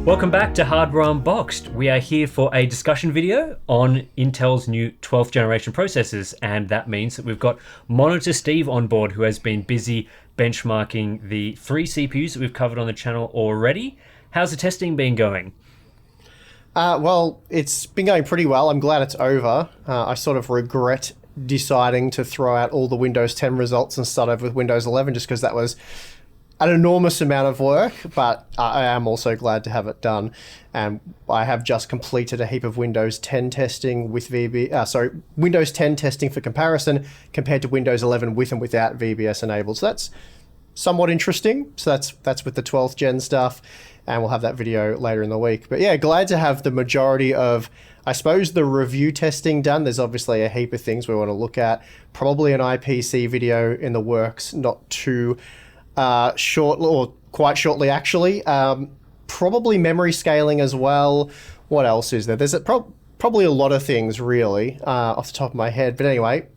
Welcome back to Hardware Unboxed. We are here for a discussion video on Intel's new 12th generation processors, and that means that we've got Monitor Steve on board, who has been busy benchmarking the 3 CPUs that we've covered on the channel already. How's the testing been going? Well, it's been going pretty well. I'm glad it's over. I sort of regret deciding to throw out all the Windows 10 results and start over with Windows 11 just because that was an enormous amount of work, but I am also glad to have it done. And I have just completed a heap of Windows 10 testing with Windows 10 testing for comparison compared to Windows 11 with and without VBS enabled. So that's somewhat interesting. So that's with the 12th gen stuff, and we'll have that video later in the week. But yeah, glad to have the majority of, I suppose, the review testing done. There's obviously a heap of things we want to look at. Probably an IPC video in the works, not too short, or quite shortly actually. Probably memory scaling as well. What else is there? There's probably a lot of things really off the top of my head. But anyway,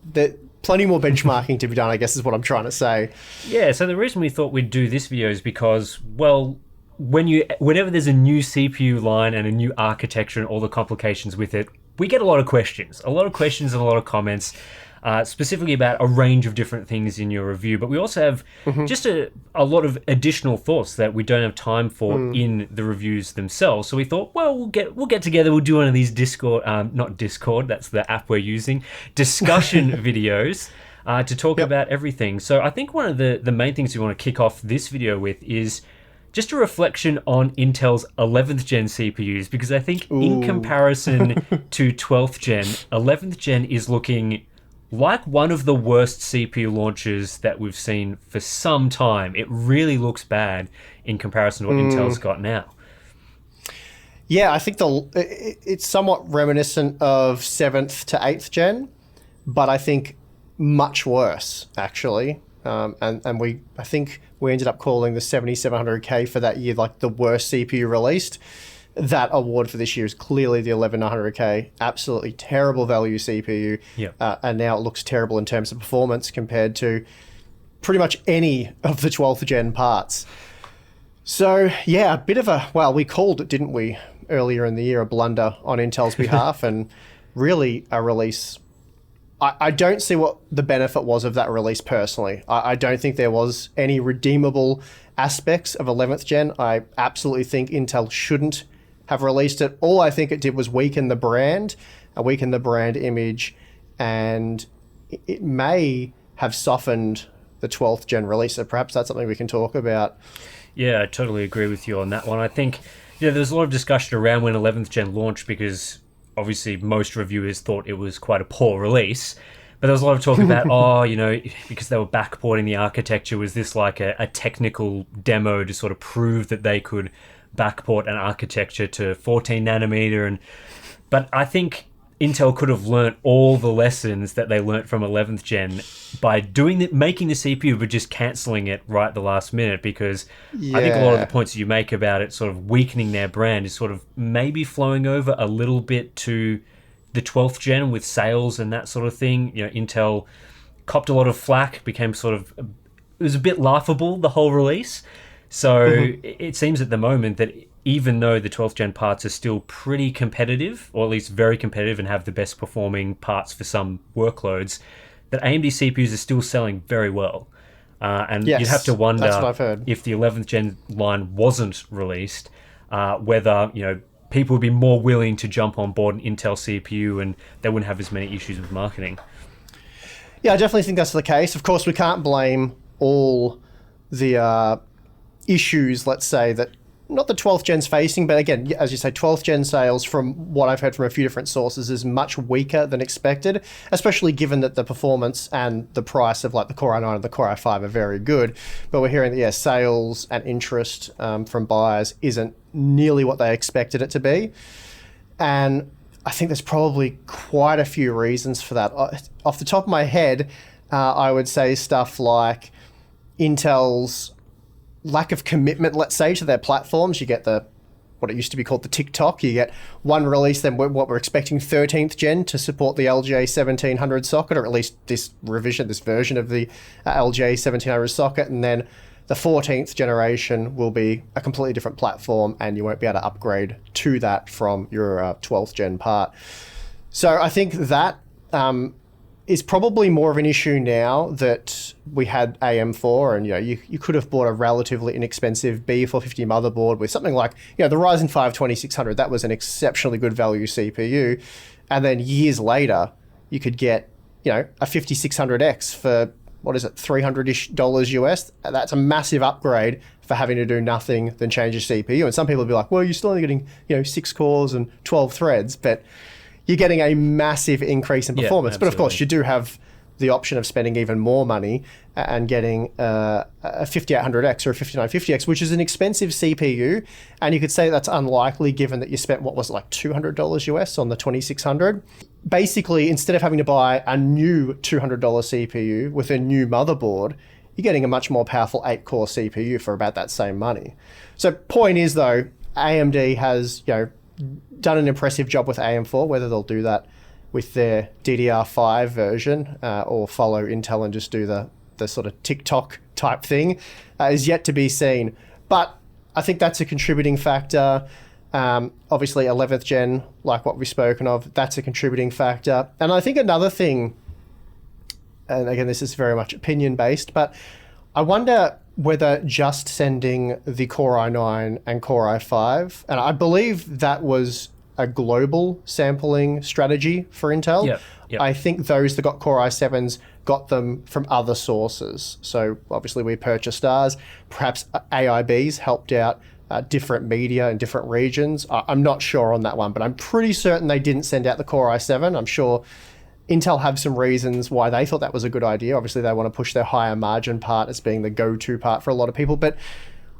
plenty more benchmarking to be done, I guess is what I'm trying to say. Yeah, so the reason we thought we'd do this video is because, well, whenever there's a new CPU line and a new architecture and all the complications with it, we get a lot of questions and a lot of comments. Specifically about a range of different things in your review, but we also have just a lot of additional thoughts that we don't have time for in the reviews themselves. So we thought, well, we'll get together, we'll do one of these not Discord, that's the app we're using, discussion videos to talk about everything. So I think one of the main things we want to kick off this video with is just a reflection on Intel's 11th gen CPUs, because I think in comparison to 12th gen, 11th gen is looking like one of the worst CPU launches that we've seen for some time. It really looks bad in comparison to what Intel's got now. Yeah, I think it's somewhat reminiscent of 7th to 8th gen, but I think much worse, actually. I think we ended up calling the 7700K for that year like the worst CPU released. That award for this year is clearly the 11900K. Absolutely terrible value CPU. And now it looks terrible in terms of performance compared to pretty much any of the 12th gen parts. So yeah, a bit of we called it, didn't we, earlier in the year, a blunder on Intel's behalf, and really a release. I don't see what the benefit was of that release personally. I don't think there was any redeemable aspects of 11th gen. I absolutely think Intel shouldn't have released it. All I think it did was weaken the brand image, and it may have softened the 12th gen release. So perhaps that's something we can talk about. Yeah, I totally agree with you on that one. I think there's a lot of discussion around when 11th gen launched, because obviously most reviewers thought it was quite a poor release. But there was a lot of talk about, because they were backporting the architecture, was this like a technical demo to sort of prove that they could backport an architecture to 14 nanometer, but I think Intel could have learnt all the lessons that they learnt from 11th gen by making the CPU but just cancelling it right at the last minute, because I think a lot of the points you make about it sort of weakening their brand is sort of maybe flowing over a little bit to the 12th gen with sales and that sort of thing. Intel copped a lot of flack, became it was a bit laughable, the whole release. So it seems at the moment that even though the 12th gen parts are still pretty competitive, or at least very competitive, and have the best performing parts for some workloads, that AMD CPUs are still selling very well. And you'd have to wonder if the 11th gen line wasn't released, whether people would be more willing to jump on board an Intel CPU and they wouldn't have as many issues with marketing. Yeah, I definitely think that's the case. Of course, we can't blame all the issues, let's say, that not the 12th gen's facing, but again, as you say, 12th gen sales, from what I've heard from a few different sources, is much weaker than expected, especially given that the performance and the price of like the Core i9 and the Core i5 are very good. But we're hearing that sales and interest from buyers isn't nearly what they expected it to be. And I think there's probably quite a few reasons for that. Off the top of my head, I would say stuff like Intel's lack of commitment, let's say, to their platforms. You get what it used to be called the TikTok. You get one release, then what we're expecting 13th gen to support the LGA 1700 socket, or at least this version of the LGA 1700 socket, and then The 14th generation will be a completely different platform, and you won't be able to upgrade to that from your 12th gen part. So I think that is probably more of an issue now that we had AM4, and you could have bought a relatively inexpensive B450 motherboard with something like the Ryzen 5 2600. That was an exceptionally good value CPU, and then years later you could get a 5600X for what is it, $300-ish US. That's a massive upgrade for having to do nothing than change your CPU. And some people will be like, well, you're still only getting 6 cores and 12 threads, but you're getting a massive increase in performance. But of course, you do have the option of spending even more money and getting a 5800X or a 5950X, which is an expensive CPU. And you could say that's unlikely given that you spent, what was it, like $200 US on the 2600. Basically, instead of having to buy a new $200 CPU with a new motherboard, you're getting a much more powerful 8-core CPU for about that same money. So point is, though, AMD has done an impressive job with AM4. Whether they'll do that with their DDR5 version or follow Intel and just do the sort of TikTok type thing is yet to be seen. But I think that's a contributing factor. Obviously 11th gen, like what we've spoken of, that's a contributing factor. And I think another thing, and again, this is very much opinion based, but I wonder whether just sending the Core i9 and Core i5, and I believe that was a global sampling strategy for Intel. Yep. I think those that got Core i7s got them from other sources. So obviously we purchased ours. Perhaps AIBs helped out different media in different regions. I'm not sure on that one, but I'm pretty certain they didn't send out the Core i7. I'm sure Intel have some reasons why they thought that was a good idea. Obviously, they want to push their higher margin part as being the go-to part for a lot of people. But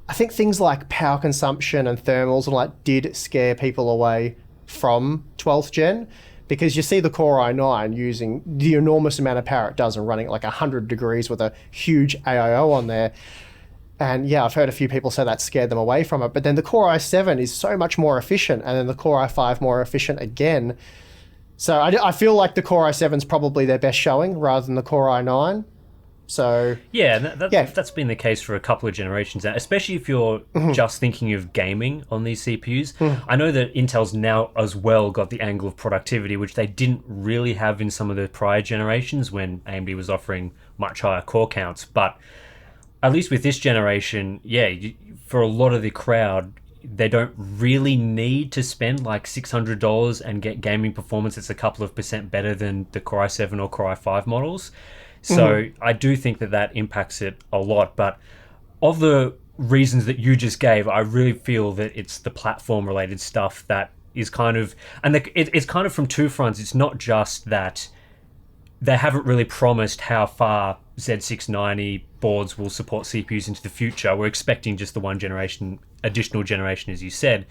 I think things like power consumption and thermals and all that did scare people away from 12th gen, because you see the Core i9 using the enormous amount of power it does and running at like 100 degrees with a huge AIO on there. And yeah, I've heard a few people say that scared them away from it. But then the Core i7 is so much more efficient, and then the Core i5 more efficient again. So I feel like the Core i7 is probably their best showing rather than the Core i9. So that's been the case for a couple of generations now, especially if you're just thinking of gaming on these CPUs. I know that Intel's now as well got the angle of productivity, which they didn't really have in some of the prior generations when AMD was offering much higher core counts. But at least with this generation, for a lot of the crowd, they don't really need to spend like $600 and get gaming performance that's a couple of percent better than the Core i7 or Core i5 models. So I do think that impacts it a lot. But of the reasons that you just gave, I really feel that it's the platform related stuff that is kind of, and it's kind of from two fronts. It's not just that they haven't really promised how far Z690 boards will support CPUs into the future. We're expecting just the one additional generation, as you said.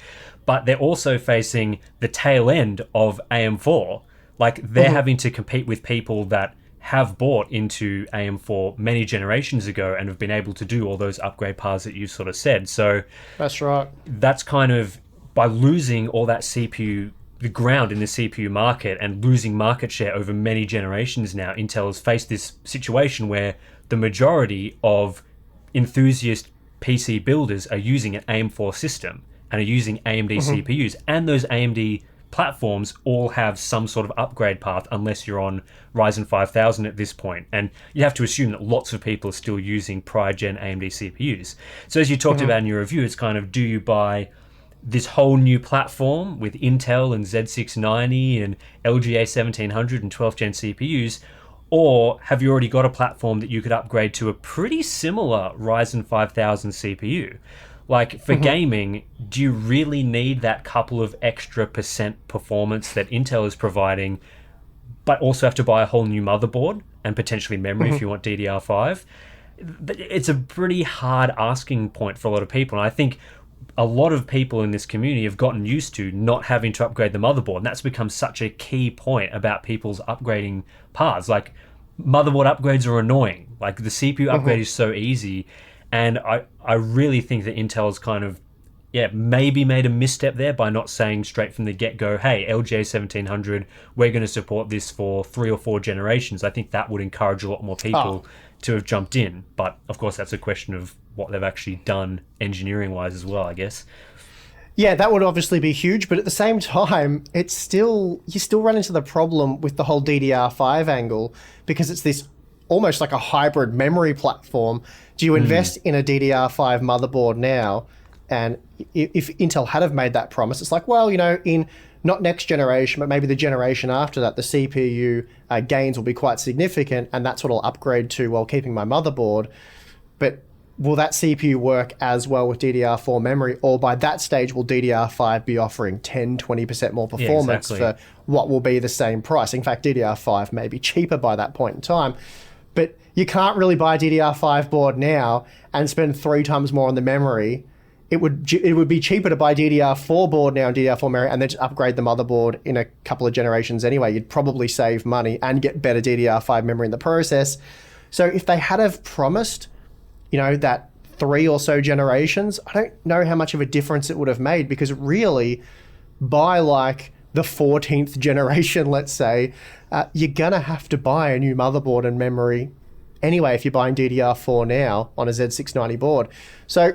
But they're also facing the tail end of AM4. Like, they're having to compete with people that have bought into AM4 many generations ago and have been able to do all those upgrade paths that you sort of said. So that's right. That's kind of, by losing all that CPU, the ground in the CPU market, and losing market share over many generations now, Intel has faced this situation where the majority of enthusiast PC builders are using an AM4 system and are using AMD CPUs, and those AMD platforms all have some sort of upgrade path unless you're on Ryzen 5000 at this point. And you have to assume that lots of people are still using prior gen AMD CPUs. So as you talked about in your review, it's kind of, do you buy this whole new platform with Intel and Z690 and LGA 1700 and 12th gen CPUs, or have you already got a platform that you could upgrade to a pretty similar Ryzen 5000 CPU? Like, for gaming, do you really need that couple of extra percent performance that Intel is providing, but also have to buy a whole new motherboard and potentially memory if you want DDR5? It's a pretty hard asking point for a lot of people. And I think a lot of people in this community have gotten used to not having to upgrade the motherboard. And that's become such a key point about people's upgrading paths. Like, motherboard upgrades are annoying. Like, the CPU upgrade is so easy. And I really think that Intel's kind of, maybe made a misstep there by not saying straight from the get-go, hey, LGA 1700, we're going to support this for 3 or 4 generations. I think that would encourage a lot more people to have jumped in. But, of course, that's a question of what they've actually done engineering wise as well, I guess. Yeah, that would obviously be huge, but at the same time, you still run into the problem with the whole DDR5 angle, because it's this almost like a hybrid memory platform. Do you invest in a DDR5 motherboard now? And if Intel had have made that promise, it's like, well, in not next generation, but maybe the generation after that, the CPU gains will be quite significant, and that's what I'll upgrade to while keeping my motherboard. But will that CPU work as well with DDR4 memory? Or by that stage, will DDR5 be offering 10, 20% more performance for what will be the same price? In fact, DDR5 may be cheaper by that point in time. But you can't really buy a DDR5 board now and spend 3 times more on the memory. It would be cheaper to buy DDR4 board now and DDR4 memory and then just upgrade the motherboard in a couple of generations anyway. You'd probably save money and get better DDR5 memory in the process. So if they had have promised, that 3 or so generations, I don't know how much of a difference it would have made, because really by like the 14th generation, let's say, you're going to have to buy a new motherboard and memory anyway if you're buying DDR4 now on a Z690 board. So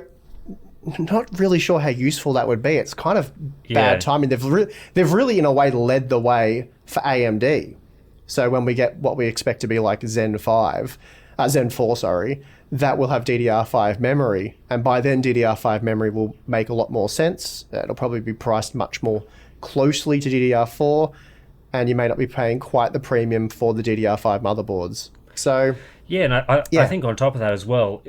not really sure how useful that would be. It's kind of bad timing. They've really in a way led the way for AMD. So when we get what we expect to be like Zen 4, that will have DDR5 memory. And by then DDR5 memory will make a lot more sense. It'll probably be priced much more closely to DDR4, and you may not be paying quite the premium for the DDR5 motherboards. So yeah, and I think on top of that as well,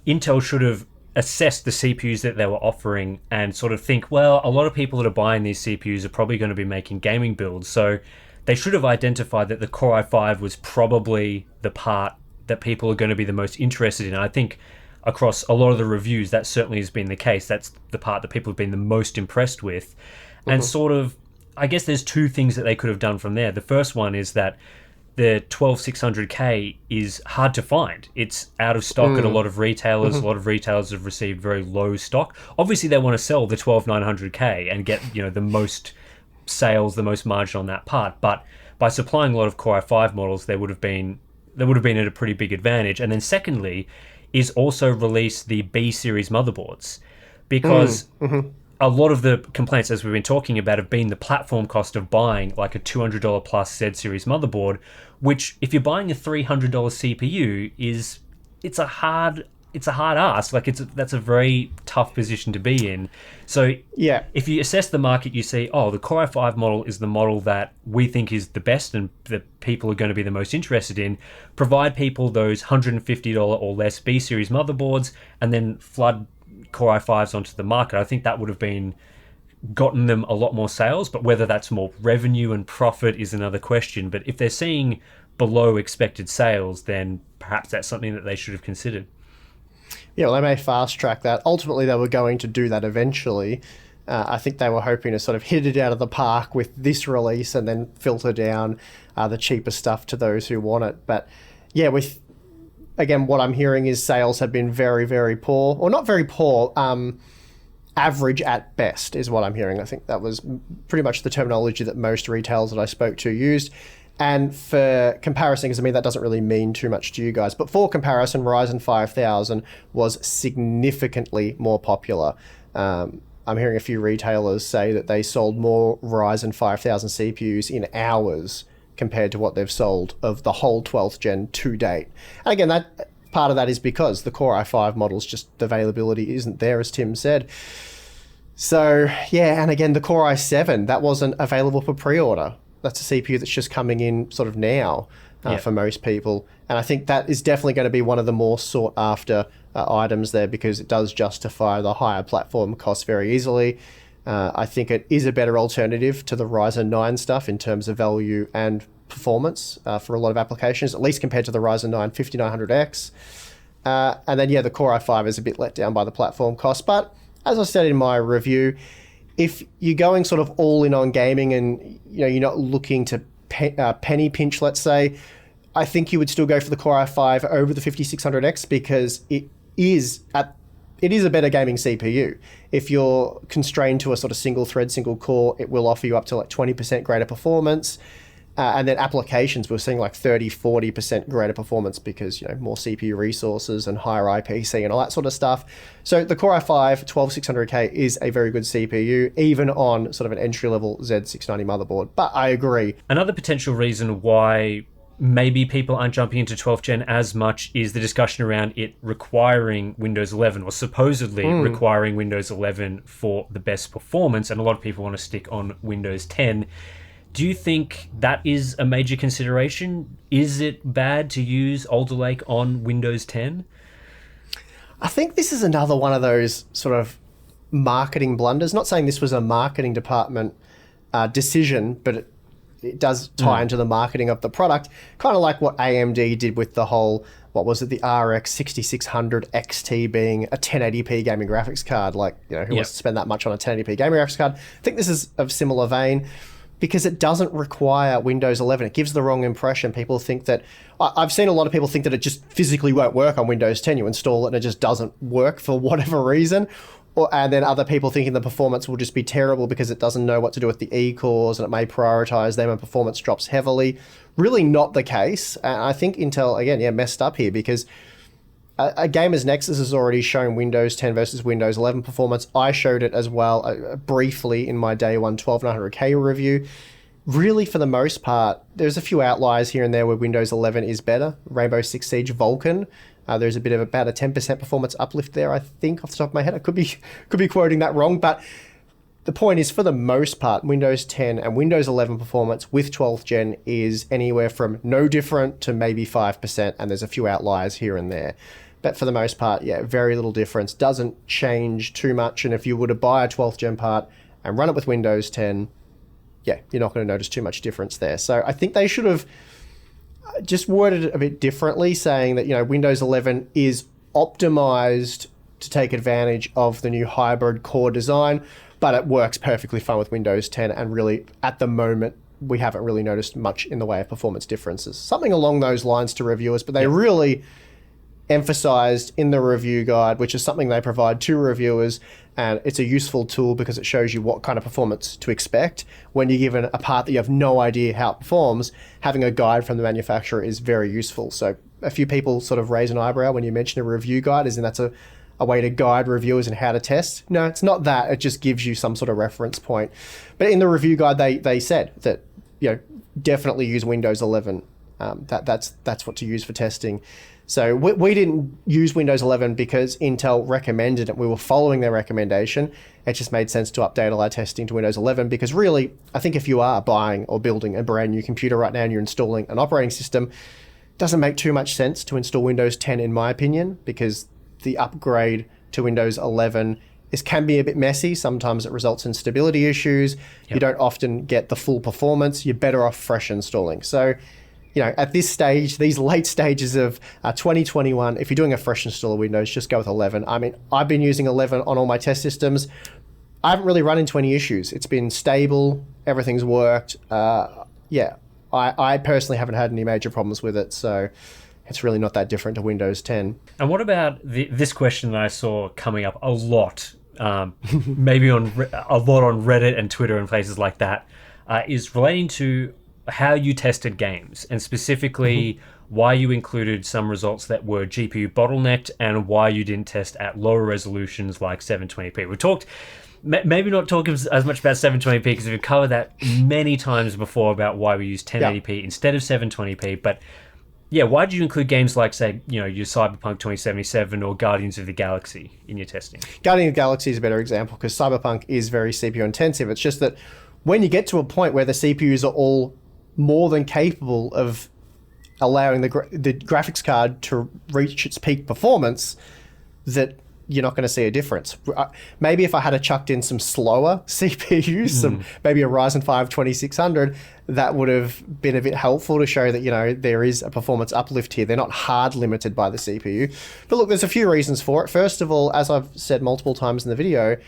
Intel should have assessed the CPUs that they were offering and sort of think, well, a lot of people that are buying these CPUs are probably going to be making gaming builds. So they should have identified that the Core i5 was probably the part that people are going to be the most interested in. I think across a lot of the reviews, that certainly has been the case. That's the part that people have been the most impressed with. And sort of, I guess there's 2 things that they could have done from there. The first one is that the 12600K is hard to find. It's out of stock at a lot of retailers. A lot of retailers have received very low stock. Obviously, they want to sell the 12900K and get the most sales, the most margin on that part. But by supplying a lot of Core i5 models, they would have been at a pretty big advantage. And then secondly, is also release the B series motherboards, because a lot of the complaints, as we've been talking about, have been the platform cost of buying like a $200 plus Z series motherboard, which if you're buying a $300 CPU it's a hard ask. Like that's a very tough position to be in. So yeah, if you assess the market, you see, the Core i5 model is the model that we think is the best and that people are going to be the most interested in. Provide people those $150 or less B series motherboards, and then flood Core i5s onto the market. I think that would have gotten them a lot more sales, but whether that's more revenue and profit is another question. But if they're seeing below expected sales, then perhaps that's something that they should have considered. Yeah, well, they may fast track that. Ultimately, they were going to do that eventually. I think they were hoping to sort of hit it out of the park with this release and then filter down the cheaper stuff to those who want it. But yeah, again, what I'm hearing is sales have been very, very poor, or not very poor, average at best is what I'm hearing. I think that was pretty much the terminology that most retailers that I spoke to used. And for comparison, because that doesn't really mean too much to you guys, but for comparison, Ryzen 5000 was significantly more popular. I'm hearing a few retailers say that they sold more Ryzen 5000 CPUs in hours compared to what they've sold of the whole 12th gen to date. And again, that part of that is because the Core i5 models, just the availability isn't there, as Tim said. So yeah, and again, the Core i7, that wasn't available for pre-order. That's a CPU that's just coming in sort of now for most people. And I think that is definitely going to be one of the more sought after items there, because it does justify the higher platform costs very easily. I think it is a better alternative to the Ryzen 9 stuff in terms of value and performance for a lot of applications, at least compared to the Ryzen 9 5900X. And then, the Core i5 is a bit let down by the platform cost. But as I said in my review, if you're going sort of all in on gaming and you're not looking to penny pinch, let's say, I think you would still go for the Core i5 over the 5600X, because it is a better gaming CPU. If you're constrained to a sort of single thread, single core, it will offer you up to like 20% greater performance. And then applications, we're seeing like 30-40% greater performance because, more CPU resources and higher IPC and all that sort of stuff. So the Core i5 12600K is a very good CPU, even on sort of an entry-level Z690 motherboard. But I agree. Another potential reason why maybe people aren't jumping into 12th gen as much is the discussion around it requiring Windows 11, or supposedly requiring Windows 11 for the best performance, and a lot of people want to stick on Windows 10. Do you think that is a major consideration? Is it bad to use Alder Lake on Windows 10? I think this is another one of those sort of marketing blunders. Not saying this was a marketing department decision, but it does tie into the marketing of the product, kind of like what AMD did with the whole, what was it, the RX 6600 XT being a 1080p gaming graphics card. Like, who wants to spend that much on a 1080p gaming graphics card? I think this is of similar vein because it doesn't require Windows 11. It gives the wrong impression. People think that, I've seen a lot of people think that it just physically won't work on Windows 10. You install it and it just doesn't work for whatever reason. And then other people thinking the performance will just be terrible because it doesn't know what to do with the E-cores and it may prioritize them and performance drops heavily. Really not the case. And I think Intel, again, messed up here because a Gamers Nexus has already shown Windows 10 versus Windows 11 performance. I showed it as well briefly in my day one 12900K review. Really, for the most part, there's a few outliers here and there where Windows 11 is better. Rainbow Six Siege Vulkan. There's a bit of about a 10% performance uplift there, I think, off the top of my head. I could be quoting that wrong, but the point is, for the most part, Windows 10 and Windows 11 performance with 12th gen is anywhere from no different to maybe 5%, and there's a few outliers here and there. But for the most part, very little difference. Doesn't change too much, and if you were to buy a 12th gen part and run it with Windows 10, you're not going to notice too much difference there. So I think they should have just worded it a bit differently, saying that, Windows 11 is optimized to take advantage of the new hybrid core design, but it works perfectly fine with Windows 10. And really, at the moment, we haven't really noticed much in the way of performance differences. Something along those lines to reviewers, but they really emphasized in the review guide, which is something they provide to reviewers, and it's a useful tool because it shows you what kind of performance to expect when you're given a part that you have no idea how it performs. Having a guide from the manufacturer is very useful. So a few people sort of raise an eyebrow when you mention a review guide, as in that's a way to guide reviewers in how to test. No, it's not that. It just gives you some sort of reference point. But in the review guide, they said that definitely use Windows 11. That's what to use for testing. So we didn't use Windows 11 because Intel recommended it. We were following their recommendation. It just made sense to update all our testing to Windows 11 because really, I think if you are buying or building a brand new computer right now and you're installing an operating system, it doesn't make too much sense to install Windows 10 in my opinion, because the upgrade to Windows 11 can be a bit messy. Sometimes it results in stability issues. You don't often get the full performance. You're better off fresh installing. So at this stage, these late stages of 2021, if you're doing a fresh install of Windows, just go with 11. I mean, I've been using 11 on all my test systems. I haven't really run into any issues. It's been stable. Everything's worked. I personally haven't had any major problems with it. So it's really not that different to Windows 10. And what about this question that I saw coming up a lot, maybe a lot on Reddit and Twitter and places like that, is relating to how you tested games, and specifically why you included some results that were GPU bottlenecked and why you didn't test at lower resolutions like 720p. We talked, maybe not talk as much about 720p because we've covered that many times before about why we use 1080p instead of 720p, but why did you include games like, say, your Cyberpunk 2077 or Guardians of the Galaxy in your testing? Guardians of the Galaxy is a better example because Cyberpunk is very CPU intensive. It's just that when you get to a point where the CPUs are all more than capable of allowing the graphics card to reach its peak performance, that you're not going to see a difference. Maybe if I had chucked in some slower CPUs, maybe a Ryzen 5 2600, that would have been a bit helpful to show that, there is a performance uplift here. They're not hard limited by the CPU. But look, there's a few reasons for it. First of all, as I've said multiple times in the video,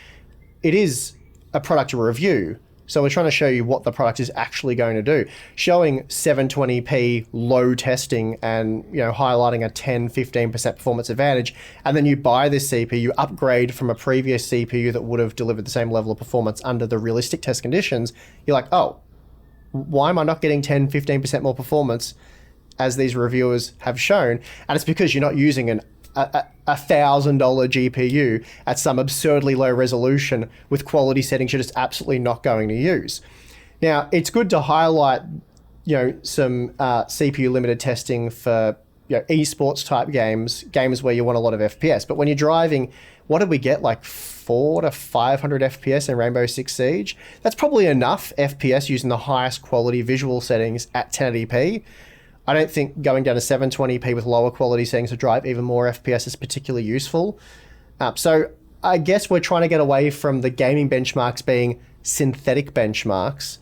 it is a product review. So we're trying to show you what the product is actually going to do. Showing 720p low testing and highlighting a 10-15% performance advantage, and then you buy this CPU, upgrade from a previous CPU that would have delivered the same level of performance under the realistic test conditions, you're like, oh, Why am I not getting 10, 15% more performance as these reviewers have shown? And it's because you're not using a $1,000 GPU at some absurdly low resolution with quality settings you're just absolutely not going to use. Now, it's good to highlight, some CPU limited testing for esports type games where you want a lot of FPS. But when you're driving, what did we get, like 400 to 500 FPS in Rainbow Six Siege? That's probably enough FPS using the highest quality visual settings at 1080p. I don't think going down to 720p with lower quality settings to drive even more FPS is particularly useful. So I guess we're trying to get away from the gaming benchmarks being synthetic benchmarks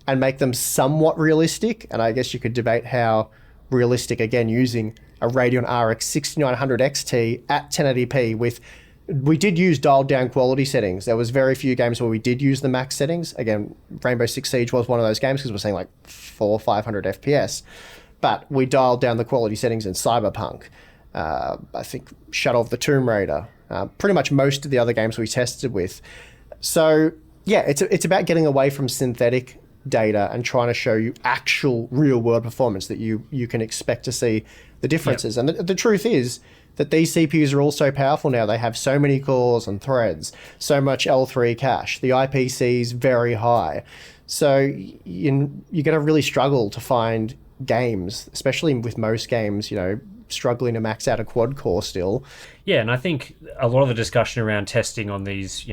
and make them somewhat realistic. And I guess you could debate how realistic, again, using a Radeon RX 6900 XT at 1080p we did use dialed down quality settings. There was very few games where we did use the max settings. Again, Rainbow Six Siege was one of those games because we're saying like 400 or 500 FPS. But we dialed down the quality settings in Cyberpunk. I think Shadow of the Tomb Raider. Pretty much most of the other games we tested with. So yeah, it's about getting away from synthetic data and trying to show you actual real world performance that you can expect to see the differences. Yep. And the truth is that these CPUs are all so powerful now. They have so many cores and threads, so much L3 cache. The IPC is very high. So you're going to really struggle to find games, especially with most games, struggling to max out a quad core still. Yeah, and I think a lot of the discussion around testing on these,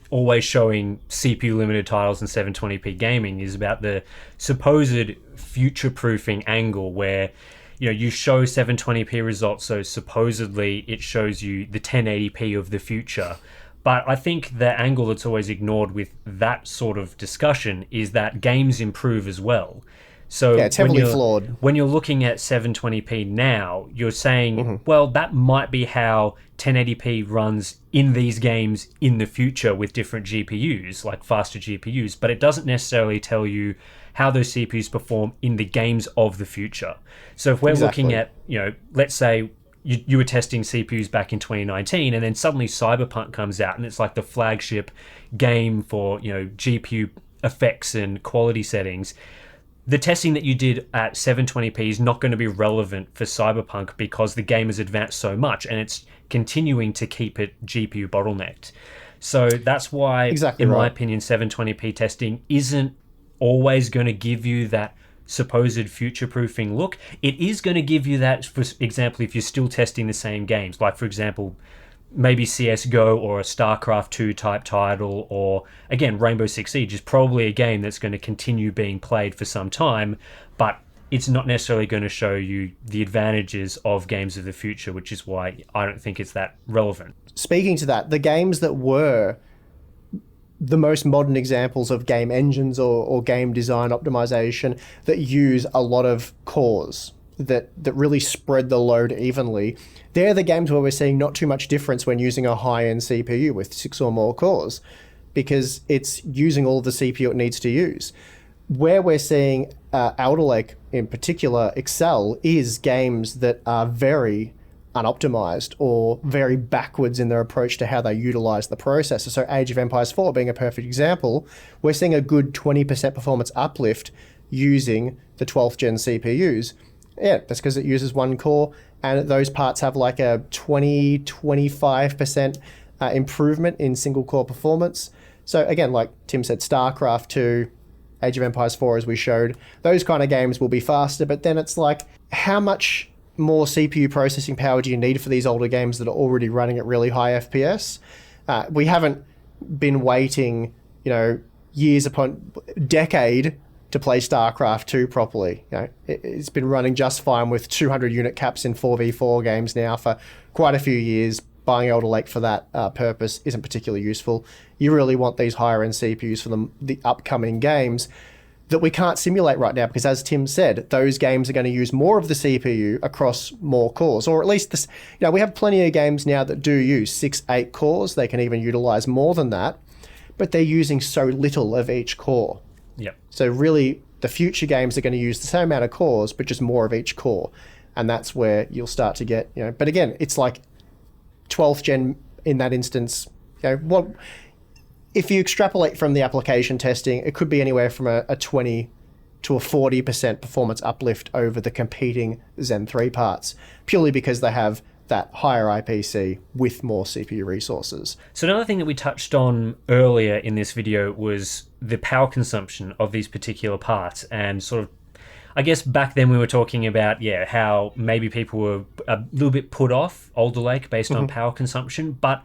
always showing CPU limited titles in 720p gaming is about the supposed future-proofing angle where you show 720p results, so supposedly it shows you the 1080p of the future. But I think the angle that's always ignored with that sort of discussion is that games improve as well. So yeah, it's heavily flawed. When you're looking at 720p now, you're saying, well, that might be how 1080p runs in these games in the future with different GPUs, like faster GPUs, but it doesn't necessarily tell you how those CPUs perform in the games of the future. So if we're looking at, let's say you were testing CPUs back in 2019 and then suddenly Cyberpunk comes out and it's like the flagship game for, GPU effects and quality settings. The testing that you did at 720p is not going to be relevant for Cyberpunk because the game has advanced so much and it's continuing to keep it GPU bottlenecked. So that's why, in my opinion, 720p testing isn't always going to give you that supposed future-proofing look. It is going to give you that, for example, if you're still testing the same games, like, for example, maybe CSGO or a StarCraft 2 type title, or again, Rainbow Six Siege is probably a game that's going to continue being played for some time, but it's not necessarily going to show you the advantages of games of the future, which is why I don't think it's that relevant. Speaking to that, the games that were the most modern examples of game engines or game design optimization that use a lot of cores, that really spread the load evenly, they're the games where we're seeing not too much difference when using a high-end CPU with 6 or more cores, because it's using all of the CPU it needs to use. Where we're seeing Alder Lake in particular excel is games that are very unoptimized or very backwards in their approach to how they utilize the processor. So Age of Empires 4 being a perfect example, we're seeing a good 20% performance uplift using the 12th gen CPUs. Yeah, that's because it uses one core, and those parts have like a 20-25% improvement in single core performance. So again, like Tim said, StarCraft 2, Age of Empires 4, as we showed, those kind of games will be faster, but then it's like, how much more CPU processing power do you need for these older games that are already running at really high FPS? We haven't been waiting, years upon decade to play StarCraft 2 properly. It's been running just fine with 200 unit caps in 4v4 games now for quite a few years. Buying Alder Lake for that purpose isn't particularly useful. You really want these higher end CPUs for the upcoming games that we can't simulate right now, because as Tim said, those games are going to use more of the CPU across more cores, or at least this, we have plenty of games now that do use 6-8 cores. They can even utilize more than that, but they're using so little of each core. Yep. So really, the future games are going to use the same amount of cores, but just more of each core. And that's where you'll start to get, but again, it's like 12th gen in that instance. If you extrapolate from the application testing, it could be anywhere from a 20 to a 40% performance uplift over the competing Zen 3 parts, purely because they have that higher IPC with more CPU resources. So another thing that we touched on earlier in this video was the power consumption of these particular parts, and sort of, I guess back then we were talking about, how maybe people were a little bit put off Alder Lake based on power consumption. But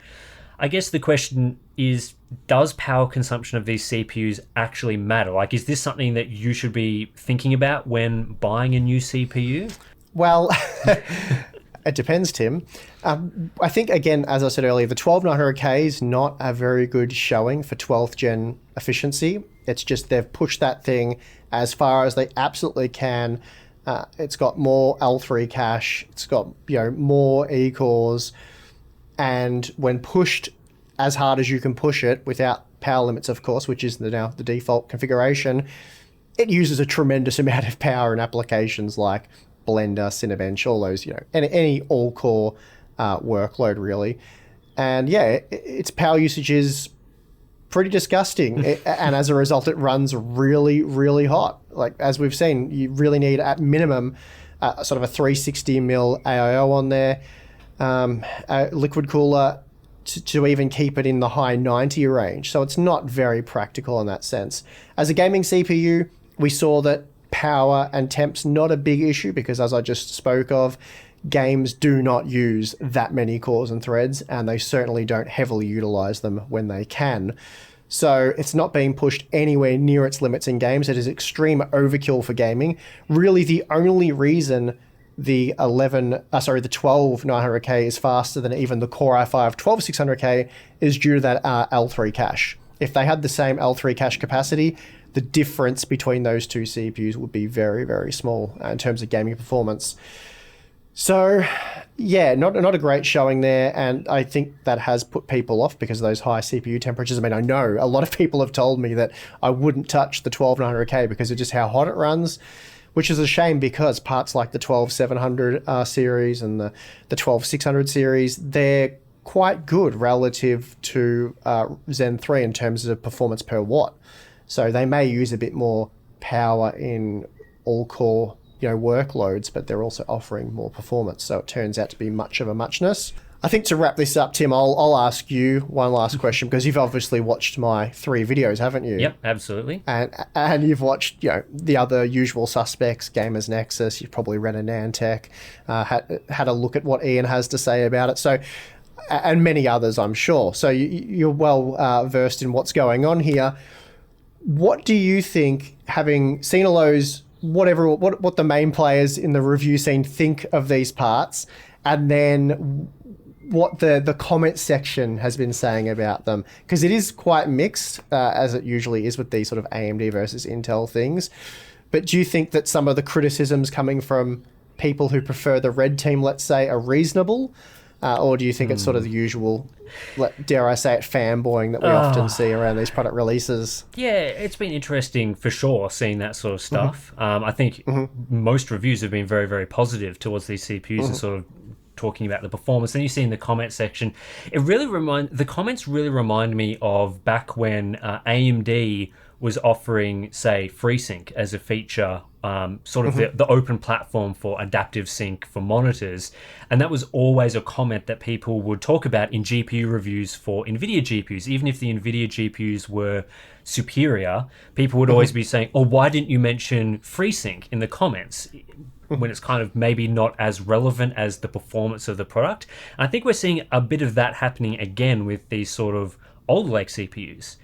I guess the question is, does power consumption of these CPUs actually matter? Like, is this something that you should be thinking about when buying a new CPU? Well, it depends, Tim. I think, again, as I said earlier, the 12900K is not a very good showing for 12th gen efficiency. It's just they've pushed that thing as far as they absolutely can. It's got more L3 cache. It's got more E-cores. And when pushed as hard as you can push it, without power limits, of course, which is now the default configuration, it uses a tremendous amount of power in applications like Blender, Cinebench, all those, any all-core workload, really. And its power usage is pretty disgusting. And as a result, it runs really, really hot. Like, as we've seen, you really need, at minimum, sort of a 360 mil AIO on there, a liquid cooler to even keep it in the high 90 range. So it's not very practical in that sense. As a gaming CPU, we saw that power and temp's not a big issue because, as I just spoke of, games do not use that many cores and threads, and they certainly don't heavily utilize them when they can. So it's not being pushed anywhere near its limits in games. It is extreme overkill for gaming. Really, the only reason the 12900K is faster than even the Core i5 12600K is due to that L3 cache. If they had the same L3 cache capacity, the difference between those two CPUs would be very, very small in terms of gaming performance. So, not a great showing there, and I think that has put people off because of those high CPU temperatures. I mean, I know a lot of people have told me that I wouldn't touch the 12900K because of just how hot it runs, which is a shame because parts like the 12700 series and the 12600 series, they're quite good relative to Zen 3 in terms of performance per watt. So they may use a bit more power in all-core workloads, but they're also offering more performance. So it turns out to be much of a muchness. I think to wrap this up, Tim, I'll ask you one last question because you've obviously watched my 3 videos, haven't you? Yep, absolutely. And you've watched the other usual suspects, Gamers Nexus. You've probably read a Nantech, had a look at what Ian has to say about it. So, and many others, I'm sure. So you're well versed in what's going on here. What do you think, having seen all those, what the main players in the review scene think of these parts, and then what the comment section has been saying about them? Because it is quite mixed, as it usually is with these sort of AMD versus Intel things. But do you think that some of the criticisms coming from people who prefer the red team, let's say, are reasonable? Or do you think it's sort of the usual, dare I say it, fanboying that we often see around these product releases? Yeah, it's been interesting for sure seeing that sort of stuff. I think most reviews have been very, very positive towards these CPUs and sort of talking about the performance. Then you see in the comment section, the comments really remind me of back when AMD was offering, say, FreeSync as a feature, sort of the open platform for adaptive sync for monitors. And that was always a comment that people would talk about in GPU reviews for NVIDIA GPUs. Even if the NVIDIA GPUs were superior, people would always be saying, oh, why didn't you mention FreeSync in the comments? When it's kind of maybe not as relevant as the performance of the product. And I think we're seeing a bit of that happening again with these sort of Alder Lake CPUs.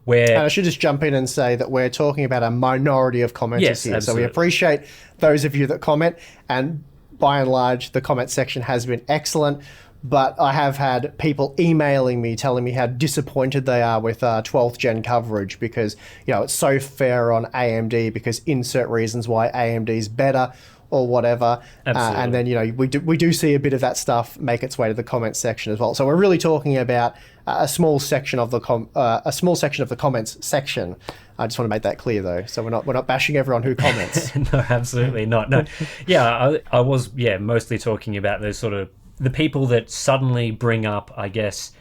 And I should just jump in and say that we're talking about a minority of commenters here. Absolutely. So we appreciate those of you that comment, and by and large, the comment section has been excellent. But I have had people emailing me telling me how disappointed they are with 12th gen coverage because it's so fair on AMD because insert reasons why AMD is better or whatever. And then we do see a bit of that stuff make its way to the comment section as well. So we're really talking about a small section of the comments section. I just want to make that clear though. So we're not bashing everyone who comments. No, absolutely not. No. Yeah, I was mostly talking about those sort of the people that suddenly bring up, I guess,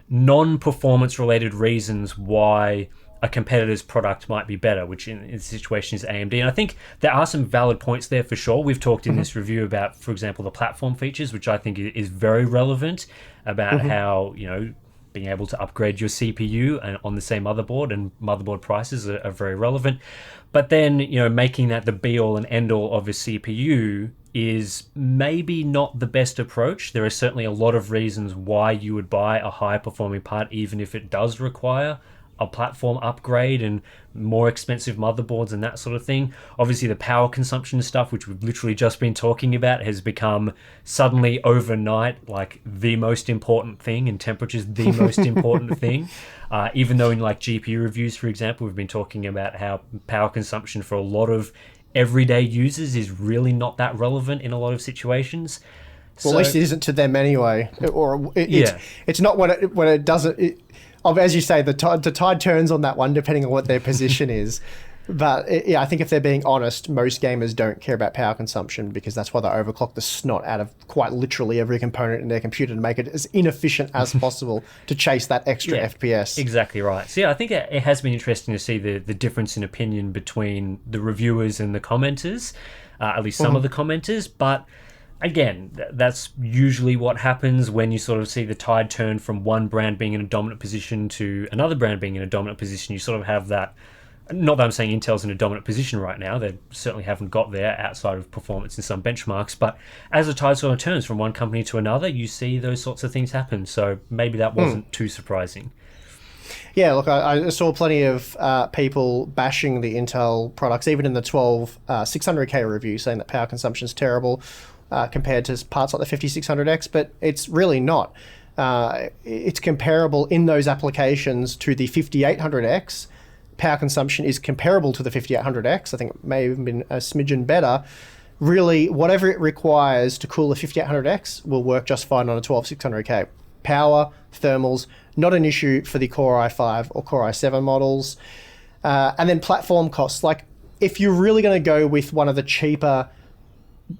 non-performance related reasons why a competitor's product might be better, which in this situation is AMD. And I think there are some valid points there for sure. We've talked in this review about, for example, the platform features, which I think is very relevant, about how, being able to upgrade your CPU and on the same motherboard, and motherboard prices are very relevant. But then, making that the be-all and end-all of a CPU is maybe not the best approach. There are certainly a lot of reasons why you would buy a high-performing part, even if it does require a platform upgrade and more expensive motherboards and that sort of thing. Obviously, the power consumption stuff, which we've literally just been talking about, has become suddenly overnight like the most important thing, and temperature's the most important thing. Even though in like GPU reviews, for example, we've been talking about how power consumption for a lot of everyday users is really not that relevant in a lot of situations. Well, at least it isn't to them anyway. It's not when it doesn't. As you say, the tide turns on that one, depending on what their position is. But I think if they're being honest, most gamers don't care about power consumption, because that's why they overclock the snot out of quite literally every component in their computer to make it as inefficient as possible to chase that extra FPS. Exactly right. So I think it has been interesting to see the difference in opinion between the reviewers and the commenters, at least some of the commenters. But again, that's usually what happens when you sort of see the tide turn from one brand being in a dominant position to another brand being in a dominant position. You sort of have that. Not that I'm saying Intel's in a dominant position right now. They certainly haven't got there outside of performance in some benchmarks. But as the tide sort of turns from one company to another, you see those sorts of things happen. So maybe that wasn't too surprising. Yeah, look, I saw plenty of people bashing the Intel products, even in the 600K review, saying that power consumption is terrible compared to parts like the 5600X, but it's really not. It's comparable in those applications to the 5800X. Power consumption is comparable to the 5800X. I think it may have even been a smidgen better. Really, whatever it requires to cool the 5800X will work just fine on a 12600K. Power, thermals, not an issue for the Core i5 or Core i7 models. And then platform costs. Like, if you're really going to go with one of the cheaper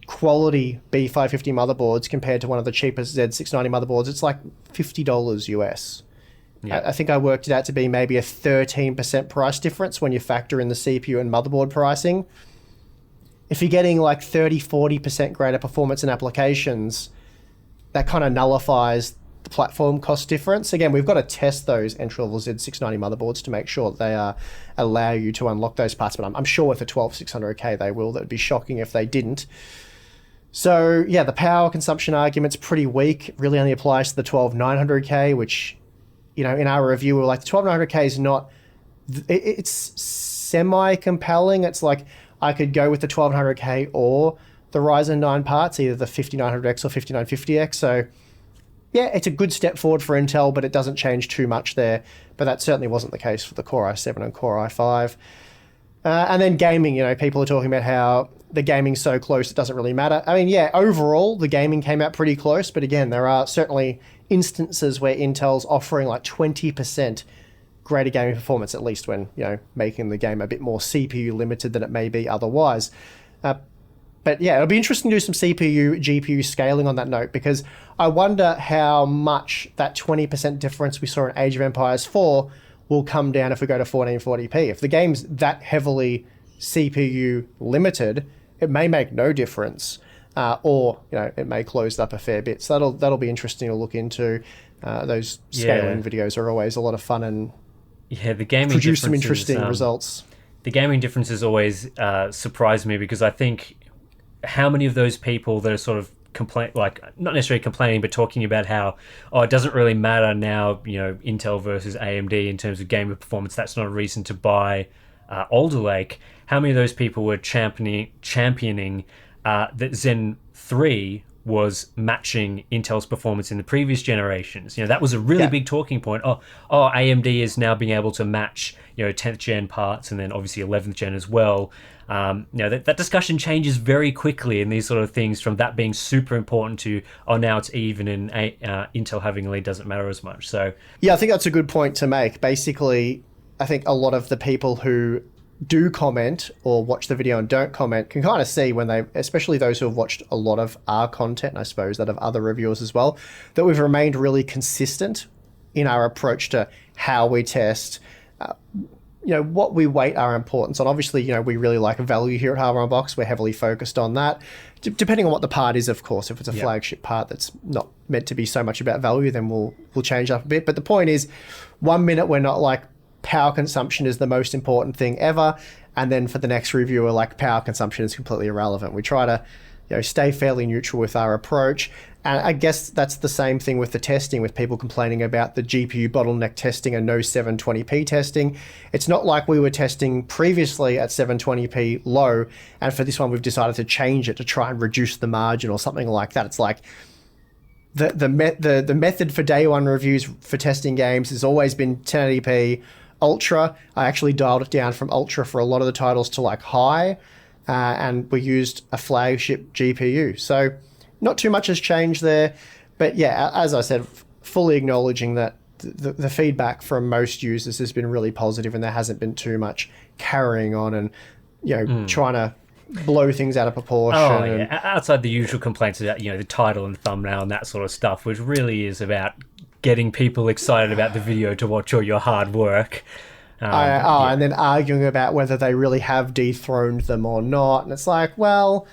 quality B550 motherboards compared to one of the cheapest Z690 motherboards, it's like $50 US. Yeah. I think I worked it out to be maybe a 13% price difference when you factor in the CPU and motherboard pricing. If you're getting like 30-40% greater performance in applications, that kind of nullifies the platform cost difference. Again, we've got to test those entry-level Z690 motherboards to make sure that they allow you to unlock those parts, but I'm sure with the 12600K they will. That would be shocking if they didn't. So yeah, the power consumption argument's pretty weak. It really only applies to the 12900K, which, in our review, we were like, the 12900K is not, it's semi-compelling. It's like, I could go with the 1200K or the Ryzen 9 parts, either the 5900X or 5950X. So yeah, it's a good step forward for Intel, but it doesn't change too much there. But that certainly wasn't the case for the Core i7 and Core i5. And then gaming, people are talking about how the gaming's so close it doesn't really matter. I mean, yeah, overall, the gaming came out pretty close. But again, there are certainly instances where Intel's offering like 20% greater gaming performance, at least when, making the game a bit more CPU limited than it may be otherwise. But yeah, it'll be interesting to do some CPU, GPU scaling on that note, because I wonder how much that 20% difference we saw in Age of Empires 4 will come down if we go to 1440p. If the game's that heavily CPU limited, it may make no difference, or it may close up a fair bit. So that'll be interesting to look into. Those scaling videos are always a lot of fun and the gaming produce some interesting results. The gaming differences always surprise me, because I think how many of those people that are sort of not necessarily complaining, but talking about how, it doesn't really matter now, Intel versus AMD in terms of gamer performance, that's not a reason to buy Alder Lake. How many of those people were championing that Zen 3 was matching Intel's performance in the previous generations? That was a really big talking point. AMD is now being able to match 10th gen parts, and then obviously 11th gen as well. That discussion changes very quickly in these sort of things, from that being super important to now it's even, and Intel having a lead doesn't matter as much. So yeah, I think that's a good point to make. Basically, I think a lot of the people who do comment or watch the video and don't comment can kind of see when they, especially those who have watched a lot of our content, and I suppose that of other reviewers as well, that we've remained really consistent in our approach to how we test. what we weight our importance on. Obviously, we really like value here at Hardware Unboxed. We're heavily focused on that. Depending on what the part is, of course. If it's a flagship part that's not meant to be so much about value, then we'll change up a bit. But the point is, 1 minute we're not like power consumption is the most important thing ever, and then for the next review we're like power consumption is completely irrelevant. We try to stay fairly neutral with our approach. And I guess that's the same thing with the testing, with people complaining about the GPU bottleneck testing and no 720p testing. It's not like we were testing previously at 720p low, and for this one we've decided to change it to try and reduce the margin or something like that. It's like the method for day one reviews for testing games has always been 1080p Ultra. I actually dialed it down from Ultra for a lot of the titles to like high, and we used a flagship GPU. So not too much has changed there, but yeah, as I said, fully acknowledging that the feedback from most users has been really positive, and there hasn't been too much carrying on and trying to blow things out of proportion. Oh, yeah. Outside the usual complaints about the title and thumbnail and that sort of stuff, which really is about getting people excited about the video to watch all your hard work. And then arguing about whether they really have dethroned them or not, and it's like, well,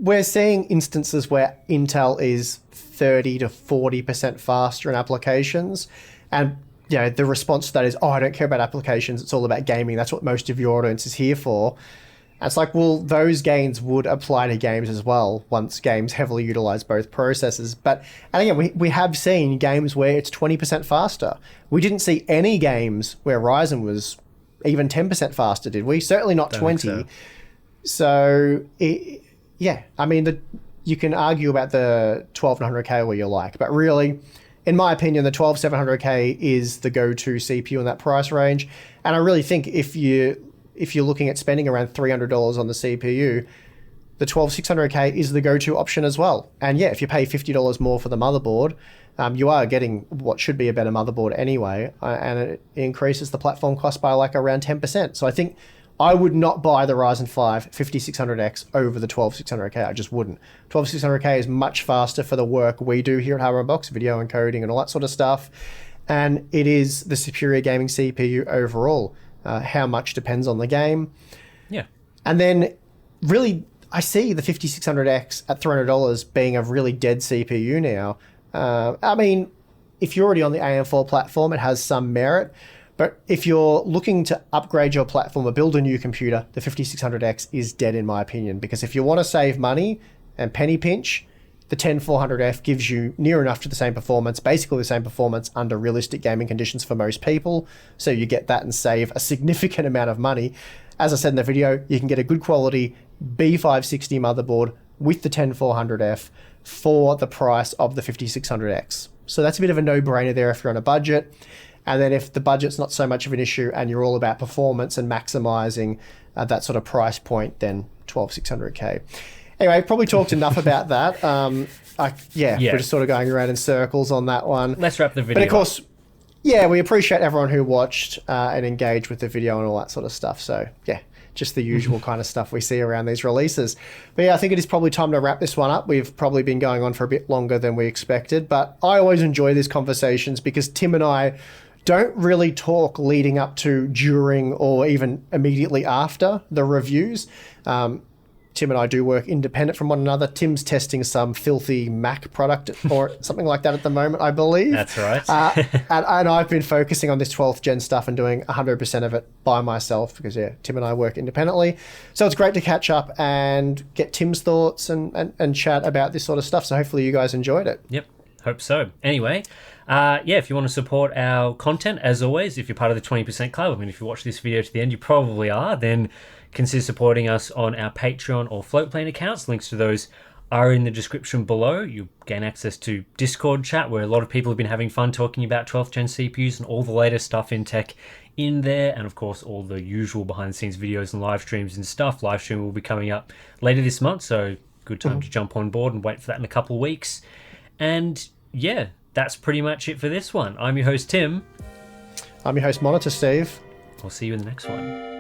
we're seeing instances where Intel is 30 to 40% faster in applications. And, the response to that is, I don't care about applications. It's all about gaming. That's what most of your audience is here for. And it's like, well, those gains would apply to games as well once games heavily utilize both processors. And again, we have seen games where it's 20% faster. We didn't see any games where Ryzen was even 10% faster, did we? Certainly not 20. So you can argue about the 12700K where you like, but really, in my opinion, the 12700K is the go-to CPU in that price range. And I really think if you're looking at spending around $300 on the CPU, the 12600K is the go-to option as well. And yeah, if you pay $50 more for the motherboard, you are getting what should be a better motherboard anyway, and it increases the platform cost by like around 10%. So I think I would not buy the Ryzen 5 5600X over the 12600K. I just wouldn't. 12600K is much faster for the work we do here at Hardware Unboxed, video encoding and all that sort of stuff. And it is the superior gaming CPU overall. How much depends on the game. Yeah. And then really, I see the 5600X at $300 being a really dead CPU now. If you're already on the AM4 platform, it has some merit. But if you're looking to upgrade your platform or build a new computer, the 5600X is dead in my opinion. Because if you want to save money and penny pinch, the 10400F gives you near enough to the same performance, basically the same performance under realistic gaming conditions for most people. So you get that and save a significant amount of money. As I said in the video, you can get a good quality B560 motherboard with the 10400F for the price of the 5600X. So that's a bit of a no-brainer there if you're on a budget. And then if the budget's not so much of an issue and you're all about performance and maximizing that sort of price point, then 12600K. Anyway, probably talked enough about that. We're just sort of going around in circles on that one. Let's wrap the video But of course, we appreciate everyone who watched and engaged with the video and all that sort of stuff. So, just the usual kind of stuff we see around these releases. But I think it is probably time to wrap this one up. We've probably been going on for a bit longer than we expected, but I always enjoy these conversations because Tim and I don't really talk leading up to, during, or even immediately after the reviews. Tim and I do work independent from one another. Tim's testing some filthy Mac product or something like that at the moment, I believe. That's right. And I've been focusing on this 12th gen stuff and doing 100% of it by myself because, Tim and I work independently. So it's great to catch up and get Tim's thoughts and chat about this sort of stuff. So hopefully you guys enjoyed it. Yep, hope so. Anyway, if you want to support our content, as always, if you're part of the 20% Club, if you watch this video to the end, you probably are, then consider supporting us on our Patreon or Floatplane accounts. Links to those are in the description below. You gain access to Discord chat, where a lot of people have been having fun talking about 12th gen CPUs and all the latest stuff in tech in there. And of course, all the usual behind the scenes videos and live streams and stuff. Live stream will be coming up later this month, so good time to jump on board and wait for that in a couple of weeks. And that's pretty much it for this one. I'm your host, Tim. I'm your host, Monitor Steve. I'll see you in the next one.